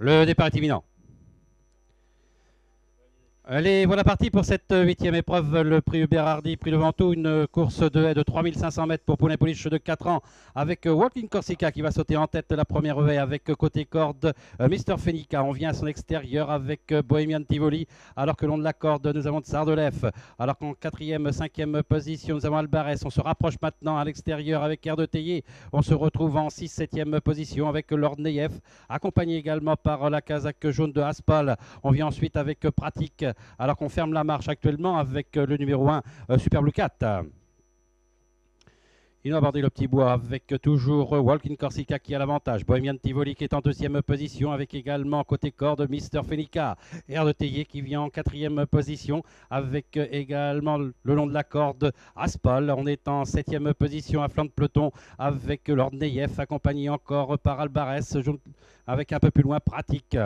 Le départ est imminent. Allez, voilà parti pour cette huitième épreuve, le prix Hubert Hardy, prix de Ventoux, une course de haie de 3500 mètres pour Poulet Pouliche de 4 ans, avec Walking Corsica qui va sauter en tête la première haie, avec côté corde Mister Fenica. On vient à son extérieur avec Bohemian Tivoli, alors que le long de la corde nous avons Tsardelev, alors qu'en quatrième, cinquième position nous avons Albarès. On se rapproche maintenant à l'extérieur avec Air de Théier. On se retrouve en 6, 7e position avec Lord Neyef, accompagné également par la casaque jaune de Aspal. On vient ensuite avec Pratique, alors qu'on ferme la marche actuellement avec le numéro 1, Super Blue Cat. Ils ont abordé le petit bois avec toujours Walking Corsica qui a l'avantage. Bohemian Tivoli qui est en deuxième position avec également côté corde Mister Fenica. Air de Théier qui vient en quatrième position avec également le long de la corde Aspal. On est en septième position à flanc de peloton avec Lord Neyef accompagné encore par Albarès avec un peu plus loin Pratique.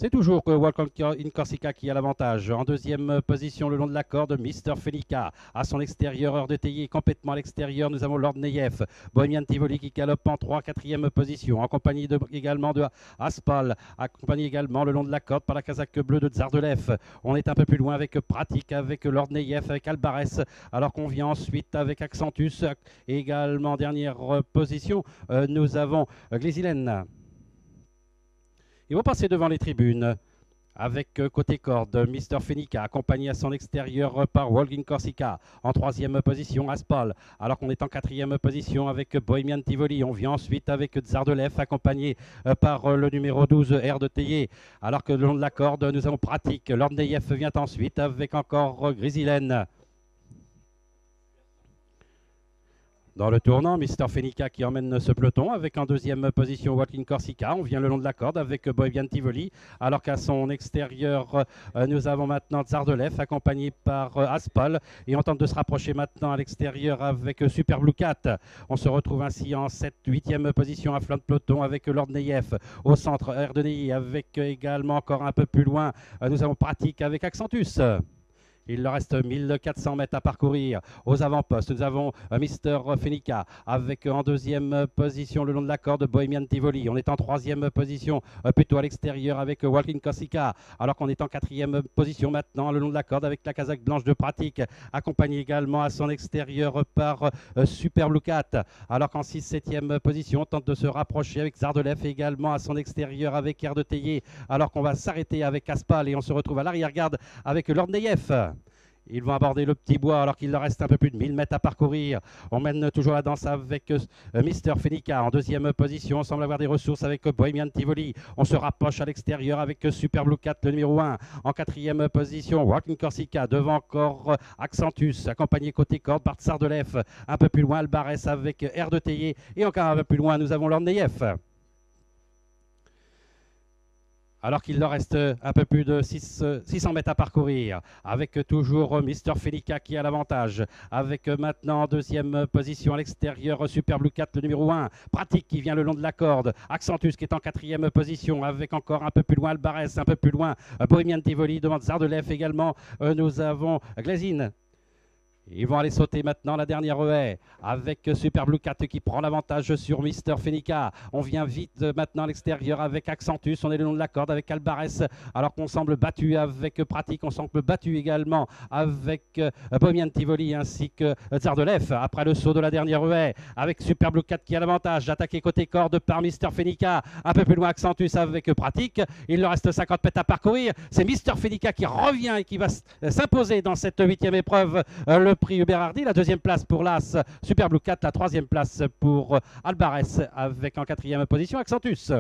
C'est toujours Walking Corsica qui a l'avantage. En deuxième position, le long de la corde, Mister Felica. À son extérieur, Heure de Théier complètement à l'extérieur. Nous avons Lord Neyef. Bohemian Tivoli qui galope en 3, 4e position. En compagnie également de Aspal. Accompagné également le long de la corde par la casaque bleue de Tsardelev. On est un peu plus loin avec Pratique, avec Lord Neyef, avec Albarès. Alors qu'on vient ensuite avec Accentus. Également en dernière position, nous avons Glésilène. Ils vont passer devant les tribunes avec côté corde Mister Fenica, accompagné à son extérieur par Walking Corsica. En troisième position, Aspal, alors qu'on est en quatrième position avec Bohemian Tivoli. On vient ensuite avec Tsardelev, accompagné par le numéro 12, Air de Théier. Alors que le long de la corde, nous avons Pratique. Lord Neyef vient ensuite avec encore Grésilène. Dans le tournant, Mister Fenica qui emmène ce peloton avec en deuxième position Walking Corsica. On vient le long de la corde avec Bohemian Tivoli, alors qu'à son extérieur, nous avons maintenant Tsardelev accompagné par Aspal. Et on tente de se rapprocher maintenant à l'extérieur avec Super Blue Cat. On se retrouve ainsi en 7, 8e position à flanc de peloton avec Lord Neyef. Au centre, Air de Théier avec également encore un peu plus loin, nous avons Pratique avec Accentus. Il leur reste 1400 mètres à parcourir. Aux avant-postes, nous avons Mister Fenica avec en deuxième position le long de la corde Bohemian Tivoli. On est en troisième position plutôt à l'extérieur avec Walking Corsica. Alors qu'on est en quatrième position maintenant le long de la corde avec la casaque blanche de Pratique. Accompagné également à son extérieur par Super Blue Cat. Alors qu'en 6, 7e position, on tente de se rapprocher avec Tsardelev également à son extérieur avec Air de Théier. Alors qu'on va s'arrêter avec Aspal et on se retrouve à l'arrière-garde avec Lord Neyef. Ils vont aborder le petit bois alors qu'il leur reste un peu plus de 1000 mètres à parcourir. On mène toujours la danse avec Mister Fenica en deuxième position. On semble avoir des ressources avec Bohemian Tivoli. On se rapproche à l'extérieur avec Super Blue Cat, le numéro 1. En quatrième position, Walking Corsica. Devant encore Accentus, accompagné côté corde par Tsardelev. Un peu plus loin, Albarès avec Air de Théier. Et encore un peu plus loin, nous avons Lord Neyef. Alors qu'il leur reste un peu plus de 600 mètres à parcourir, avec toujours Mister Fenica qui a l'avantage, avec maintenant en deuxième position à l'extérieur Super Blue Cat, le numéro 1, Pratique qui vient le long de la corde, Accentus qui est en quatrième position, avec encore un peu plus loin Albarès, un peu plus loin Bohemian Tivoli, devant Tsardelev également, nous avons Glazine. Ils vont aller sauter maintenant la dernière haie avec Super Blue Cat qui prend l'avantage sur Mister Fenica. On vient vite maintenant à l'extérieur avec Accentus. On est le long de la corde avec Albarès alors qu'on semble battu avec Pratique. On semble battu également avec Bohemian Tivoli ainsi que Tsardelev. Après le saut de la dernière haie avec Super Blue Cat qui a l'avantage. Attaqué côté corde par Mister Fenica. Un peu plus loin Accentus avec Pratique. Il leur reste 50 mètres à parcourir. C'est Mister Fenica qui revient et qui va s'imposer dans cette huitième épreuve. Le prix Hubert Hardy, la deuxième place pour l'As Super Blue Cat, la troisième place pour Albarès avec en quatrième position Accentus.